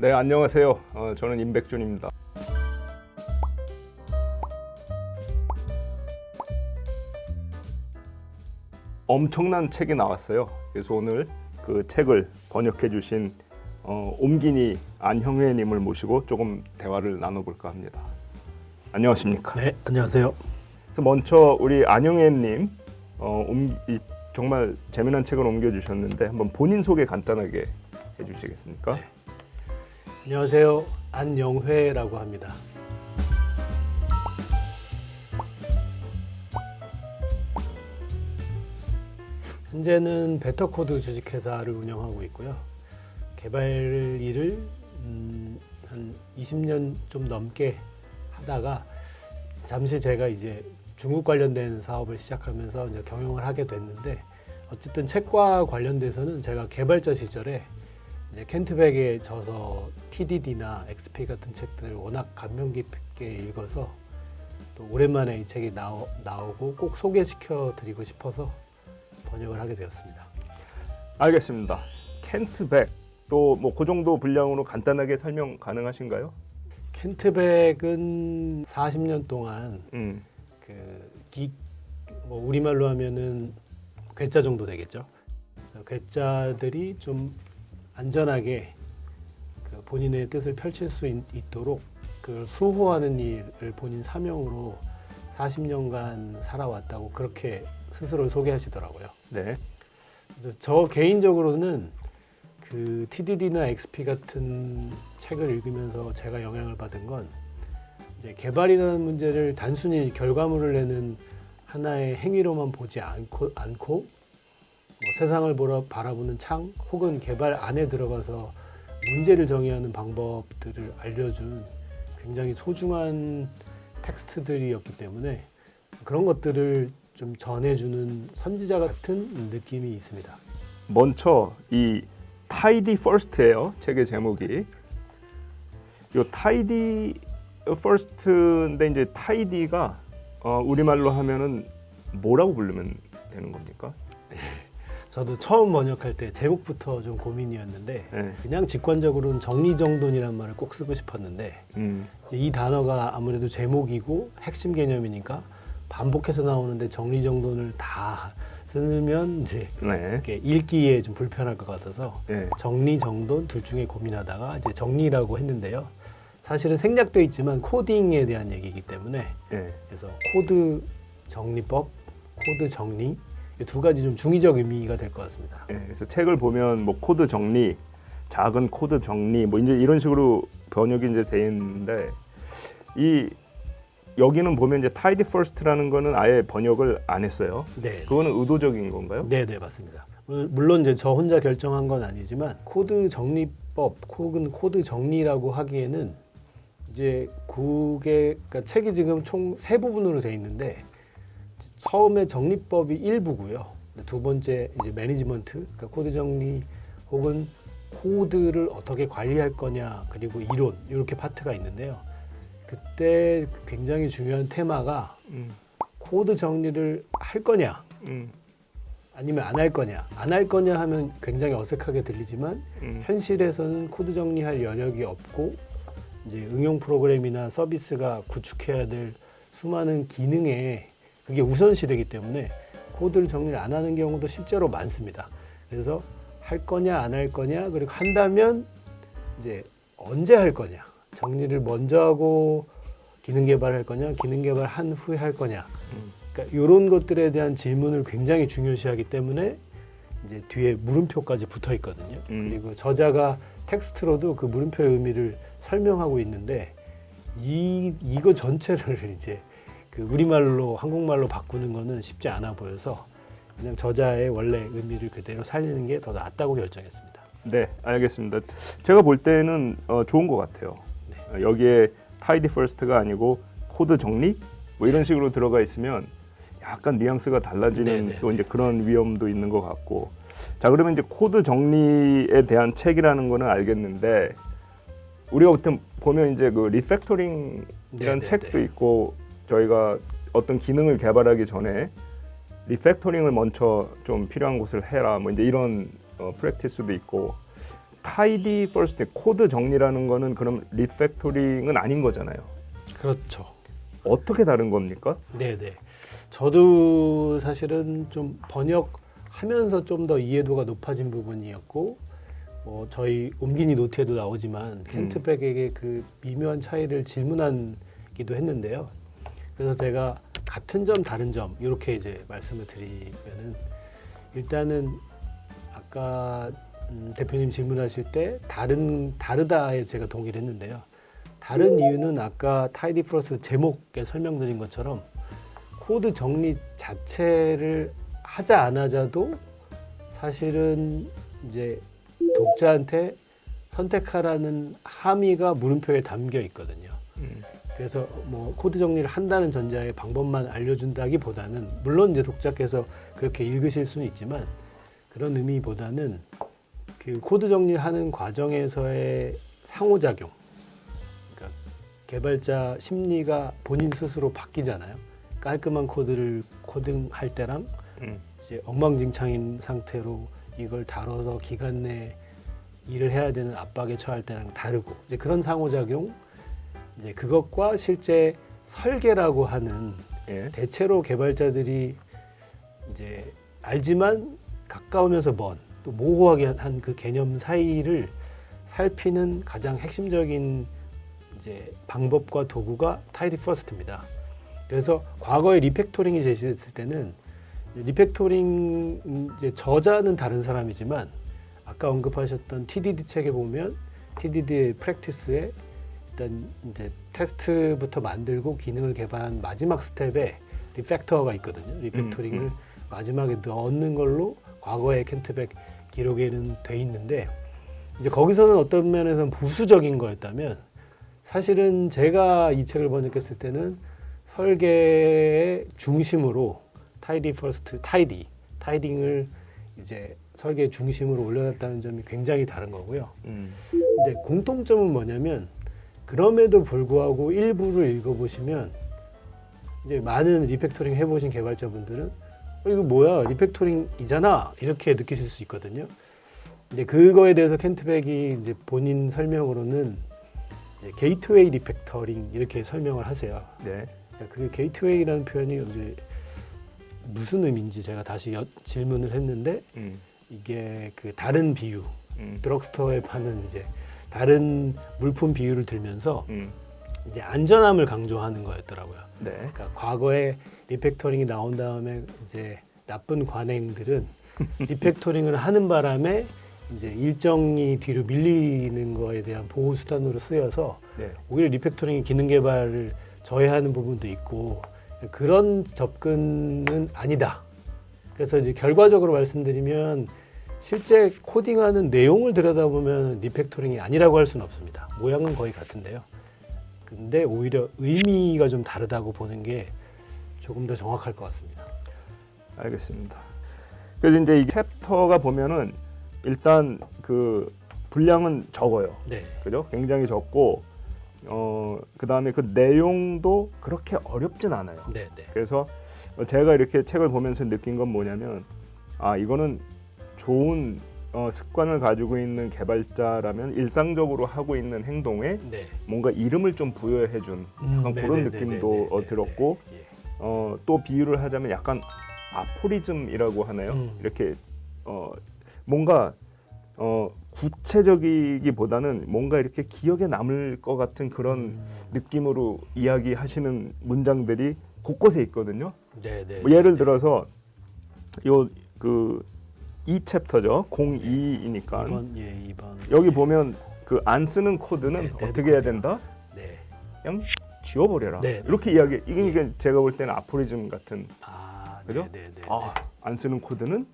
네, 안녕하세요. 저는 임백준입니다. 엄청난 책이 나왔어요. 그래서 오늘 그 책을 번역해 주신 옴기니 안형회님을 모시고 조금 대화를 나눠볼까 합니다. 안녕하십니까? 네, 안녕하세요. 그래서 먼저 우리 안형회님 정말 재미난 책을 옮겨주셨는데 한번 본인 소개 간단하게 해주시겠습니까? 네. 안녕하세요. 안영회라고 합니다. 현재는 베터코드 주식회사를 운영하고 있고요. 개발 일을 한 20년 좀 넘게 하다가 잠시 제가 이제 중국 관련된 사업을 시작하면서 이제 경영을 하게 됐는데, 어쨌든 책과 관련돼서는 제가 개발자 시절에 이제 켄트백에 져서 TDD나 XP 같은 책들을 워낙 감명 깊게 읽어서 또 오랜만에 이 책이 나오고 꼭 소개시켜 드리고 싶어서 번역을 하게 되었습니다. 알겠습니다. 켄트백 또 뭐 그 정도 분량으로 간단하게 설명 가능하신가요? 켄트백은 40년 동안 뭐 우리말로 하면은 괴짜 정도 되겠죠. 괴짜들이 좀 안전하게 그 본인의 뜻을 펼칠 수 있도록 그걸 수호하는 일을 본인 사명으로 40년간 살아왔다고 그렇게 스스로 소개하시더라고요. 네. 저 개인적으로는 그 TDD나 XP 같은 책을 읽으면서 제가 영향을 받은 건 이제 개발이라는 문제를 단순히 결과물을 내는 하나의 행위로만 보지 않고 뭐 세상을 바라보는 창 혹은 개발 안에 들어가서 문제를 정의하는 방법들을 알려준 굉장히 소중한 텍스트들이었기 때문에 그런 것들을 좀 전해주는 선지자 같은 느낌이 있습니다. 먼저 이 Tidy First예요. 책의 제목이. 요 Tidy First인데 이제 Tidy가 우리말로 하면은 뭐라고 부르면 되는 겁니까? 저도 처음 번역할 때 제목부터 좀 고민이었는데 네. 그냥 직관적으로는 정리정돈이라는 말을 꼭 쓰고 싶었는데 이제 이 단어가 아무래도 제목이고 핵심 개념이니까 반복해서 나오는데 정리정돈을 다 쓰면 이제 이렇게 읽기에 좀 불편할 것 같아서 정리정돈 둘 중에 고민하다가 이제 정리라고 했는데요. 사실은 생략돼 있지만 코딩에 대한 얘기이기 때문에 그래서 코드 정리법, 코드 정리 이 두 가지 좀 중의적 의미가 될 것 같습니다. 그래서 책을 보면 뭐 코드 정리, 작은 코드 정리 뭐 이제 이런 식으로 번역이 이제 돼 있는데 여기는 보면 이제 Tidy First라는 거는 아예 번역을 안 했어요. 네. 그거는 의도적인 건가요? 네, 맞습니다. 물론 이제 저 혼자 결정한 건 아니지만 코드 정리법 혹은 코드 정리라고 하기에는 이제 그러니까 책이 지금 총 3부분으로 돼 있는데 처음에 정리법이 1부고요. 두 번째 이제 매니지먼트, 그러니까 코드 정리 혹은 코드를 어떻게 관리할 거냐 그리고 이론 이렇게 파트가 있는데요. 그때 굉장히 중요한 테마가 코드 정리를 할 거냐 아니면 안 할 거냐. 안 할 거냐 하면 굉장히 어색하게 들리지만 현실에서는 코드 정리할 여력이 없고 이제 응용 프로그램이나 서비스가 구축해야 될 수많은 기능에 그게 우선시되기 때문에 코드를 정리를 안 하는 경우도 실제로 많습니다. 그래서 할 거냐 안 할 거냐 그리고 한다면 이제 언제 할 거냐, 정리를 먼저 하고 기능 개발할 거냐, 기능 개발 한 후에 할 거냐, 그러니까 이런 것들에 대한 질문을 굉장히 중요시하기 때문에 이제 뒤에 물음표까지 붙어 있거든요. 그리고 저자가 텍스트로도 그 물음표의 의미를 설명하고 있는데 이거 전체를 이제 그 우리말로 한국말로 바꾸는 거는 쉽지 않아 보여서 그냥 저자의 원래 의미를 그대로 살리는 게 더 낫다고 결정했습니다. 네, 알겠습니다. 제가 볼 때는 좋은 것 같아요. 네. 여기에 Tidy First가 아니고 코드 정리 뭐 이런 식으로 들어가 있으면 약간 뉘앙스가 달라지는 또 이제 그런 위험도 있는 것 같고. 자, 그러면 이제 코드 정리에 대한 책이라는 거는 알겠는데 우리가 보면 이제 그 리팩토링이라는 책도 있고 저희가 어떤 기능을 개발하기 전에 리팩토링을 먼저 좀 필요한 곳을 해라 뭐 이제 이런 프랙티스도 있고 tidy first 코드 정리라는 거는 그럼 리팩토링은 아닌 거잖아요. 그렇죠. 어떻게 다른 겁니까? 네네. 저도 사실은 좀 번역하면서 좀 더 이해도가 높아진 부분이었고, 저희 옴기니 노트에도 나오지만 켄트백에게 그 미묘한 차이를 질문하기도 했는데요. 그래서 제가 같은 점, 다른 점 이렇게 이제 말씀을 드리면은 일단은 아까 대표님 질문하실 때 다르다에 제가 동의를 했는데요. 다른 이유는 아까 타이디 플러스 제목에 설명드린 것처럼 코드 정리 자체를 하자 안 하자도 사실은 이제 독자한테 선택하라는 함의가 물음표에 담겨 있거든요. 그래서 뭐 코드 정리를 한다는 전제하에 방법만 알려준다기보다는 물론 이제 독자께서 그렇게 읽으실 수는 있지만 그런 의미보다는 그 코드 정리하는 과정에서의 상호작용, 그러니까 개발자 심리가 본인 스스로 바뀌잖아요. 깔끔한 코드를 코딩할 때랑 이제 엉망진창인 상태로 이걸 다뤄서 기간 내에 일을 해야 되는 압박에 처할 때랑 다르고 이제 그런 상호작용, 이제 그것과 실제 설계라고 하는 대체로 개발자들이 이제 알지만 가까우면서 먼 또 모호하게 한 그 개념 사이를 살피는 가장 핵심적인 이제 방법과 도구가 타이디 퍼스트입니다. 그래서 과거에 리팩토링이 제시됐을 때는 리팩토링 이제 저자는 다른 사람이지만 아까 언급하셨던 TDD 책에 보면 TDD의 프랙티스에 일단 이제 테스트부터 만들고 기능을 개발한 마지막 스텝에 리팩터가 있거든요. 리팩토링을 마지막에 넣는 걸로 과거의 켄트백 기록에는 돼 있는데 이제 거기서는 어떤 면에서는 부수적인 거였다면 사실은 제가 이 책을 번역했을 때는 설계의 중심으로 타이디 퍼스트, 타이딩을 이제 설계 중심으로 올려놨다는 점이 굉장히 다른 거고요. 근데 공통점은 뭐냐면 그럼에도 불구하고 일부를 읽어보시면 이제 많은 리팩토링 해보신 개발자분들은 이거 뭐야 리팩토링이잖아 이렇게 느끼실 수 있거든요. 근데 그거에 대해서 켄트백이 이제 본인 설명으로는 이제 게이트웨이 리팩터링 이렇게 설명을 하세요. 네. 그 게이트웨이라는 표현이 이제 무슨 의미인지 제가 다시 질문을 했는데 이게 그 다른 비유, 드럭스토어에 파는 이제 다른 물품 비유를 들면서 이제 안전함을 강조하는 거였더라고요. 네. 그러니까 과거에 리팩토링이 나온 다음에 이제 나쁜 관행들은 리팩토링을 하는 바람에 이제 일정이 뒤로 밀리는 거에 대한 보호 수단으로 쓰여서 오히려 리팩토링이 기능 개발을 저해하는 부분도 있고 그런 접근은 아니다. 그래서 이제 결과적으로 말씀드리면 실제 코딩하는 내용을 들여다보면 리팩토링이 아니라고 할 수는 없습니다. 모양은 거의 같은데요. 근데 오히려 의미가 좀 다르다고 보는 게 조금 더 정확할 것 같습니다. 알겠습니다. 그래서 이제 이 챕터가 보면은 일단 그 분량은 적어요. 네. 그죠? 굉장히 적고 그다음에 그 내용도 그렇게 어렵진 않아요. 네, 네. 그래서 제가 이렇게 책을 보면서 느낀 건 뭐냐면 이거는 좋은 습관을 가지고 있는 개발자라면 일상적으로 하고 있는 행동에 뭔가 이름을 좀 부여해 준 약간 그런 느낌도 들었고 또 비유를 하자면 약간 아포리즘이라고 하나요? 이렇게 뭔가 구체적이기보다는 뭔가 이렇게 기억에 남을 것 같은 그런 느낌으로 이야기하시는 문장들이 곳곳에 있거든요. 뭐 예를 들어서 이 챕터죠. 02이니까 2번. 여기 보면 그 안 쓰는 코드는 어떻게 해야 된다? 그냥 지워버려라. 이렇게 이야기. 이게 제가 볼 때는 아포리즘 같은. 그죠? 안 쓰는 코드는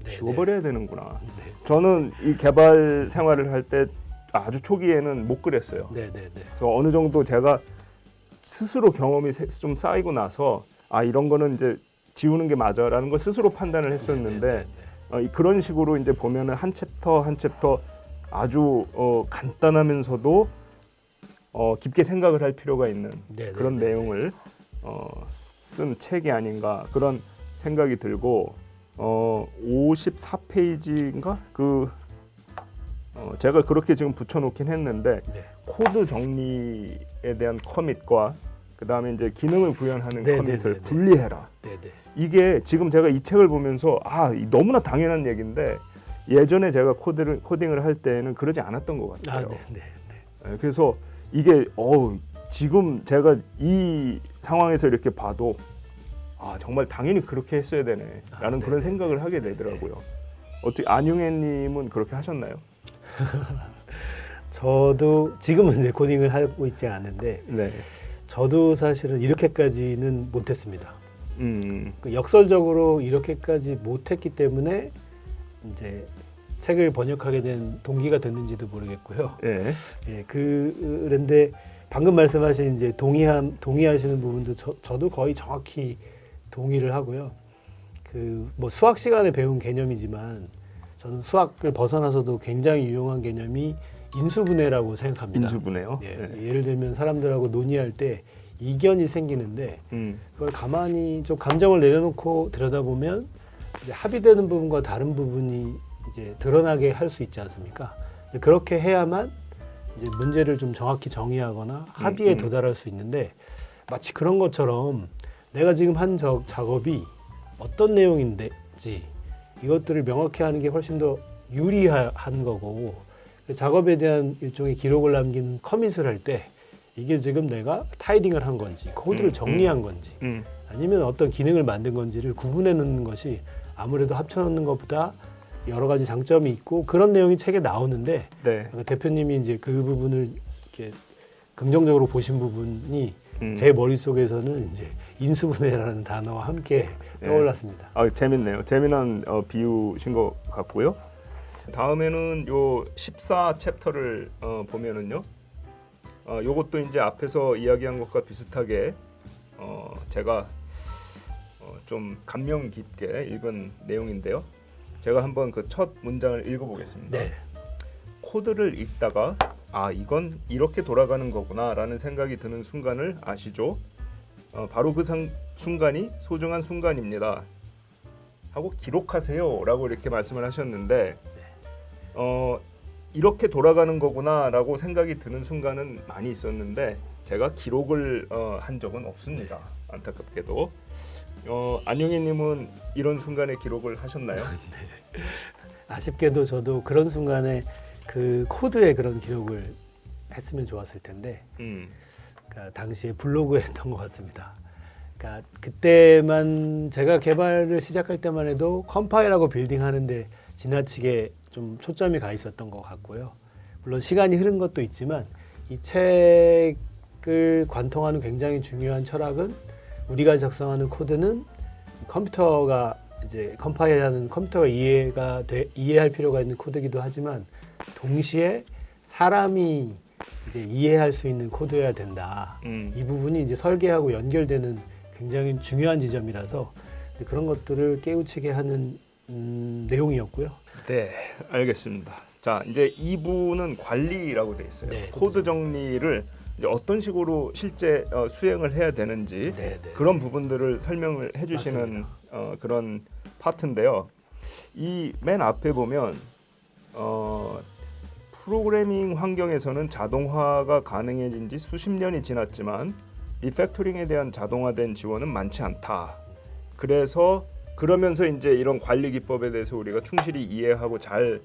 지워버려야 되는구나. 저는 이 개발 생활을 할 때 아주 초기에는 못 그랬어요. 그래서 어느 정도 제가 스스로 경험이 좀 쌓이고 나서 이런 거는 이제 지우는 게 맞아라는 걸 스스로 판단을 했었는데 그런 식으로 이제 보면은 한 챕터 한 챕터 아주 간단하면서도 깊게 생각을 할 필요가 있는 그런 내용을 쓴 책이 아닌가 그런 생각이 들고 54페이지인가 제가 그렇게 지금 붙여놓긴 했는데 네. 코드 정리에 대한 커밋과 그 다음에 이제 기능을 구현하는 네, 커밋을 네, 네, 네. 분리해라. 네네. 이게 지금 제가 이 책을 보면서 너무나 당연한 얘기인데 예전에 제가 코딩을 할 때는 그러지 않았던 것 같아요. 네네. 네, 그래서 이게 지금 제가 이 상황에서 이렇게 봐도 정말 당연히 그렇게 했어야 되네라는 그런 생각을 하게 되더라고요. 어떻게 안용애님은 그렇게 하셨나요? 저도 지금은 이제 코딩을 하고 있지 않은데 네. 저도 사실은 이렇게까지는 못했습니다. 음. 역설적으로 이렇게까지 못했기 때문에 이제 책을 번역하게 된 동기가 됐는지도 모르겠고요. 예. 예, 그런데 방금 말씀하신 이제 동의하시는 부분도 저도 거의 정확히 동의를 하고요. 뭐 수학 시간에 배운 개념이지만 저는 수학을 벗어나서도 굉장히 유용한 개념이 인수분해라고 생각합니다. 인수분해요. 예, 예. 예를 들면 사람들하고 논의할 때 이견이 생기는데 그걸 가만히 좀 감정을 내려놓고 들여다보면 이제 합의되는 부분과 다른 부분이 이제 드러나게 할 수 있지 않습니까? 그렇게 해야만 이제 문제를 좀 정확히 정의하거나 합의에 도달할 수 있는데 마치 그런 것처럼 내가 지금 한 작업이 어떤 내용인지 이것들을 명확히 하는 게 훨씬 더 유리한 거고 작업에 대한 일종의 기록을 남기는 커밋을 할 때 이게 지금 내가 타이딩을 한 건지 코드를 정리한 건지 아니면 어떤 기능을 만든 건지를 구분해 놓는 것이 아무래도 합쳐놓는 것보다 여러 가지 장점이 있고 그런 내용이 책에 나오는데 네. 대표님이 이제 그 부분을 이렇게 긍정적으로 보신 부분이 제 머릿속에서는 이제 인수분해라는 단어와 함께 떠올랐습니다. 재밌네요. 재미난 비유신 것 같고요. 다음에는 요 14챕터를 보면은요. 요것도 이제 앞에서 이야기한 것과 비슷하게 제가 좀 감명 깊게 읽은 내용인데요. 제가 한번 그 첫 문장을 읽어보겠습니다. 네. 코드를 읽다가 이건 이렇게 돌아가는 거구나라는 생각이 드는 순간을 아시죠? 바로 그 순간이 소중한 순간입니다. 하고 기록하세요라고 이렇게 말씀을 하셨는데 이렇게 돌아가는 거구나라고 생각이 드는 순간은 많이 있었는데 제가 기록을 한 적은 없습니다. 안타깝게도. 안용희님은 이런 순간에 기록을 하셨나요? 네. 아쉽게도 저도 그런 순간에 그 코드에 그런 기록을 했으면 좋았을 텐데 그러니까 당시에 블로그에 했던 것 같습니다. 그러니까 그때만 제가 개발을 시작할 때만 해도 컴파일하고 빌딩하는데 지나치게 좀 초점이 가 있었던 것 같고요. 물론 시간이 흐른 것도 있지만 이 책을 관통하는 굉장히 중요한 철학은 우리가 작성하는 코드는 컴퓨터가 이제 컴파일하는 컴퓨터가 이해할 필요가 있는 코드이기도 하지만 동시에 사람이 이제 이해할 수 있는 코드여야 된다. 이 부분이 이제 설계하고 연결되는 굉장히 중요한 지점이라서 그런 것들을 깨우치게 하는 내용이었고요. 네, 알겠습니다. 자, 이제 2부는 관리라고 돼 있어요. 네, 코드 정리를 이제 어떤 식으로 실제 수행을 해야 되는지 그런 부분들을 설명을 해주시는 그런 파트인데요. 이 맨 앞에 보면 프로그래밍 환경에서는 자동화가 가능해진 지 수십 년이 지났지만 리팩토링에 대한 자동화된 지원은 많지 않다. 그러면서 이제 이런 관리 기법에 대해서 우리가 충실히 이해하고 잘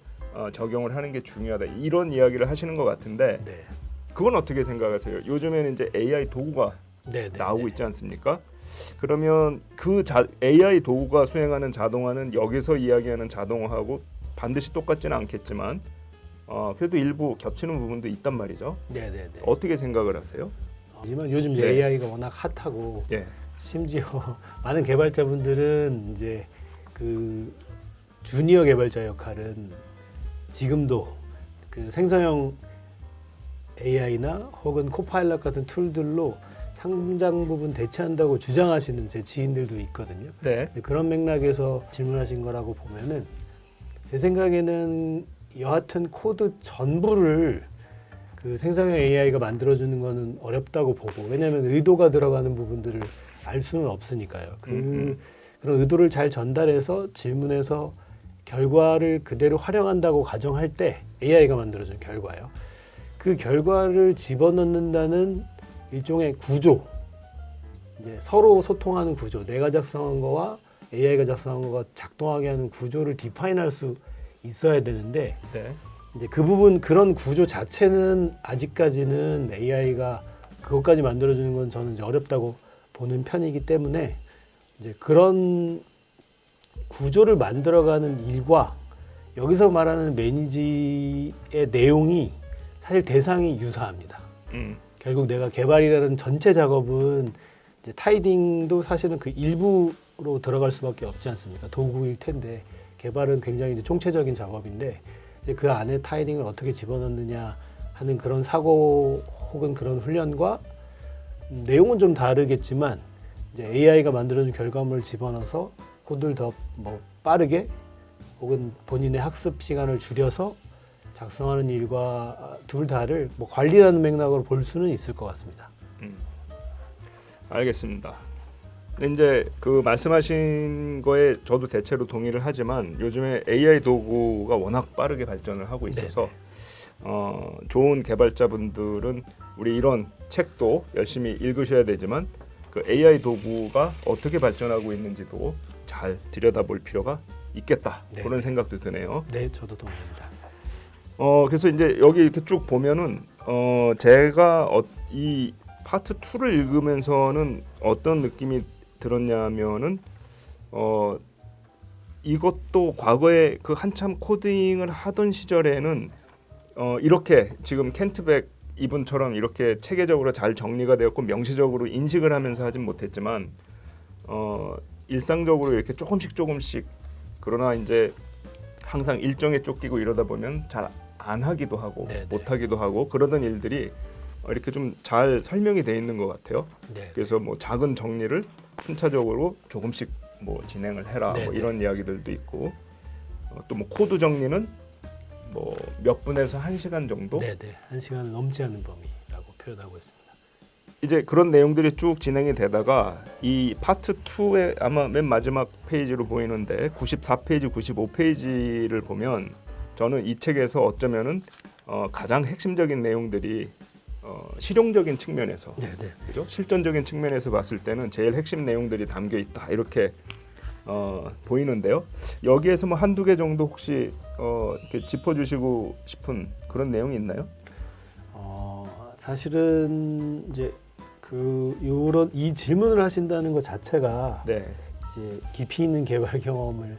적용을 하는 게 중요하다. 이런 이야기를 하시는 것 같은데 그건 어떻게 생각하세요? 요즘에는 이제 AI 도구가 나오고 있지 않습니까? 그러면 그 AI 도구가 수행하는 자동화는 여기서 이야기하는 자동화하고 반드시 똑같지는 않겠지만 그래도 일부 겹치는 부분도 있단 말이죠. 어떻게 생각을 하세요? 하지만 요즘 이제 AI가 워낙 핫하고 심지어 많은 개발자분들은 이제 그 주니어 개발자 역할은 지금도 그 생성형 AI나 혹은 코파일럿 같은 툴들로 상당 부분 대체한다고 주장하시는 제 지인들도 있거든요. 그런 맥락에서 질문하신 거라고 보면은 제 생각에는 여하튼 코드 전부를 그 생성형 AI가 만들어주는 거는 어렵다고 보고 왜냐하면 의도가 들어가는 부분들을 알 수는 없으니까요. 그런 의도를 잘 전달해서 질문해서 결과를 그대로 활용한다고 가정할 때 AI가 만들어준 결과예요. 그 결과를 집어넣는다는 일종의 구조, 이제 서로 소통하는 구조, 내가 작성한 거와 AI가 작성한 거가 작동하게 하는 구조를 디파인할 수 있어야 되는데 네. 이제 그 부분 그런 구조 자체는 아직까지는 AI가 그것까지 만들어주는 건 저는 이제 어렵다고 보는 편이기 때문에 이제 그런 구조를 만들어가는 일과 여기서 말하는 매니지의 내용이 사실 대상이 유사합니다. 결국 내가 개발이라는 전체 작업은 이제 타이딩도 사실은 그 일부로 들어갈 수밖에 없지 않습니까? 도구일 텐데 개발은 굉장히 이제 총체적인 작업인데 이제 그 안에 타이딩을 어떻게 집어넣느냐 하는 그런 사고 혹은 그런 훈련과 내용은 좀 다르겠지만 이제 AI가 만들어준 결과물을 집어넣어서 코드를 더 뭐 빠르게 혹은 본인의 학습 시간을 줄여서 작성하는 일과 둘 다를 뭐 관리라는 맥락으로 볼 수는 있을 것 같습니다. 알겠습니다. 근데 이제 그 말씀하신 거에 저도 대체로 동의를 하지만 요즘에 AI 도구가 워낙 빠르게 발전을 하고 있어서 좋은 개발자분들은 우리 이런 책도 열심히 읽으셔야 되지만 그 AI 도구가 어떻게 발전하고 있는지도 잘 들여다볼 필요가 있겠다. 네. 그런 생각도 드네요. 네, 저도 동의합니다. 그래서 이제 여기 이렇게 쭉 보면은 제가 이 파트 2를 읽으면서는 어떤 느낌이 들었냐면은 이것도 과거에 그 한참 코딩을 하던 시절에는 이렇게 지금 켄트백 이분처럼 이렇게 체계적으로 잘 정리가 되었고 명시적으로 인식을 하면서 하진 못했지만 일상적으로 이렇게 조금씩 그러나 이제 항상 일정에 쫓기고 이러다 보면 잘 안 하기도 하고 네네. 못 하기도 하고 그러던 일들이 이렇게 좀 잘 설명이 돼 있는 것 같아요. 네. 그래서 뭐 작은 정리를 순차적으로 조금씩 뭐 진행을 해라 뭐 네네. 이런 이야기들도 있고 또 뭐 코드 정리는 뭐 몇 분에서 1시간 정도 네, 네. 1시간을 넘지 않는 범위라고 표현하고 있습니다. 이제 그런 내용들이 쭉 진행이 되다가 이 파트 2의 아마 맨 마지막 페이지로 보이는데 94페이지, 95페이지를 보면 저는 이 책에서 어쩌면은 가장 핵심적인 내용들이 실용적인 측면에서 네, 네. 그죠? 실전적인 측면에서 봤을 때는 제일 핵심 내용들이 담겨 있다 이렇게 보이는데요. 여기에서 뭐 한두 개 정도 혹시 이렇게 짚어주시고 싶은 그런 내용이 있나요? 사실은 이제 그 요런 이 질문을 하신다는 것 자체가 네. 이제 깊이 있는 개발 경험을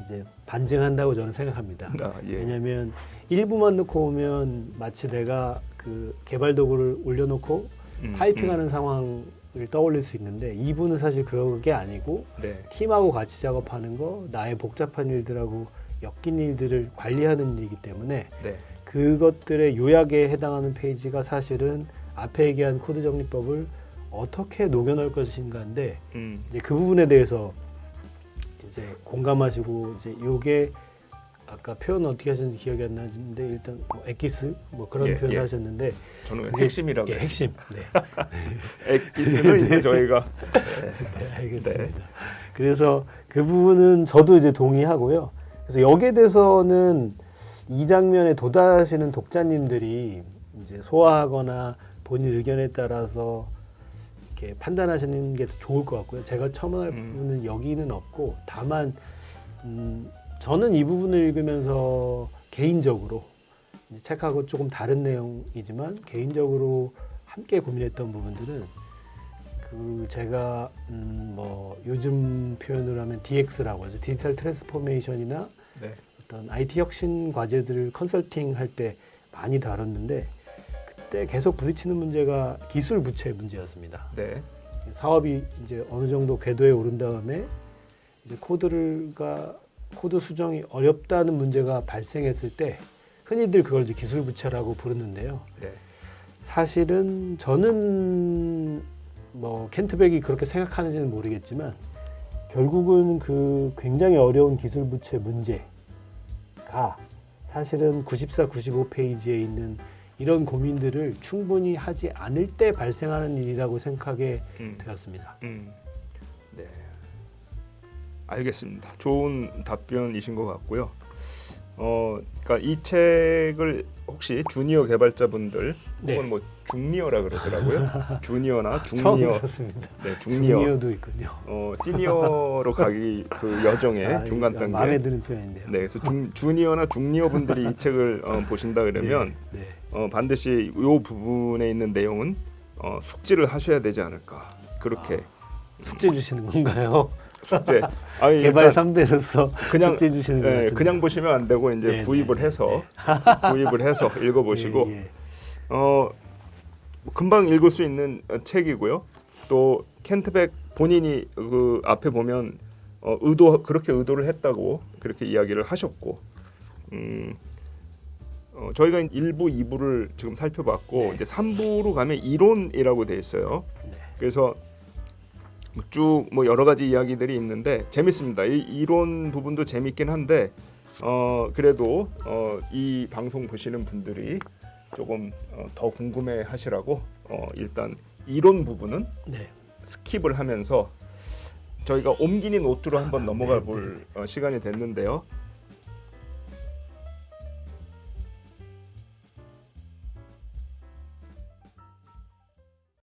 이제 반증한다고 저는 생각합니다. 예. 왜냐하면 1부만 놓고 오면 마치 내가 그 개발 도구를 올려놓고 타이핑하는 상황을 떠올릴 수 있는데 2부는 사실 그게 아니고 네. 팀하고 같이 작업하는 거, 나의 복잡한 일들하고 엮인 일들을 관리하는 일이기 때문에 네. 그것들의 요약에 해당하는 페이지가 사실은 앞에 얘기한 코드 정리법을 어떻게 녹여넣을 것인가인데 이제 그 부분에 대해서 이제 공감하시고 이제 요게 아까 표현 어떻게 하셨는지 기억이 안 나는데 일단 뭐 엑기스 뭐 그런 표현 하셨는데 저는 그게, 핵심이라고 예, 핵심. 네. 엑기스는 이제 저희가 네, 알겠습니다. 네. 그래서 그 부분은 저도 이제 동의하고요. 그래서 여기에 대해서는 이 장면에 도달하시는 독자님들이 이제 소화하거나 본인 의견에 따라서 이렇게 판단하시는 게 좋을 것 같고요. 제가 첨언할 부분은 여기는 없고 다만 저는 이 부분을 읽으면서 개인적으로 이제 책하고 조금 다른 내용이지만 개인적으로 함께 고민했던 부분들은 그 제가 뭐 요즘 표현으로 하면 DX라고 하죠. 디지털 트랜스포메이션이나 네. 어떤 IT 혁신 과제들을 컨설팅 할 때 많이 다뤘는데 그때 계속 부딪히는 문제가 기술 부채 문제였습니다. 네. 사업이 이제 어느 정도 궤도에 오른 다음에 이제 코드 수정이 어렵다는 문제가 발생했을 때 흔히들 그걸 이제 기술 부채라고 부르는데요. 네. 사실은 저는 뭐 켄트백이 그렇게 생각하는지는 모르겠지만 결국은 그 굉장히 어려운 기술 부채 문제가 사실은 94, 95페이지에 있는 이런 고민들을 충분히 하지 않을 때 발생하는 일이라고 생각하게 되었습니다. 네. 알겠습니다. 좋은 답변이신 것 같고요. 그러니까 이 책을 혹시 주니어 개발자분들 네. 혹은 뭐 중니어라 그러더라고요. 주니어나 처음 중니어, 들었습니다. 네, 중니어, 중니어도 있군요. 시니어로 가기 그 여정의 중간 단계. 마음에 드는 표현인데요. 네, 그래서 주니어나 중니어 분들이 이 책을 보신다 그러면 네. 반드시 이 부분에 있는 내용은 숙지를 하셔야 되지 않을까. 그렇게 숙제 주시는 건가요? 숙제. 아니, 개발 일단 3대로서 그냥 숙제 주시는 것 같은데. 그냥 보시면 안 되고 이제 네, 구입을 네, 해서 구입을 해서 읽어보시고 예, 예. 금방 읽을 수 있는 책이고요. 또 켄트백 본인이 그 앞에 보면 그렇게 의도를 했다고 그렇게 이야기를 하셨고, 저희가 1부, 2부를 지금 살펴봤고 네. 이제 3부로 가면 이론이라고 돼 있어요. 네. 그래서 쭉 뭐 여러 가지 이야기들이 있는데 재밌습니다. 이 이론 부분도 재밌긴 한데 그래도 이 방송 보시는 분들이 조금 더 궁금해하시라고 일단 이론 부분은 네. 스킵을 하면서 저희가 옮기니 노트로 한번 넘어가 볼 시간이 됐는데요.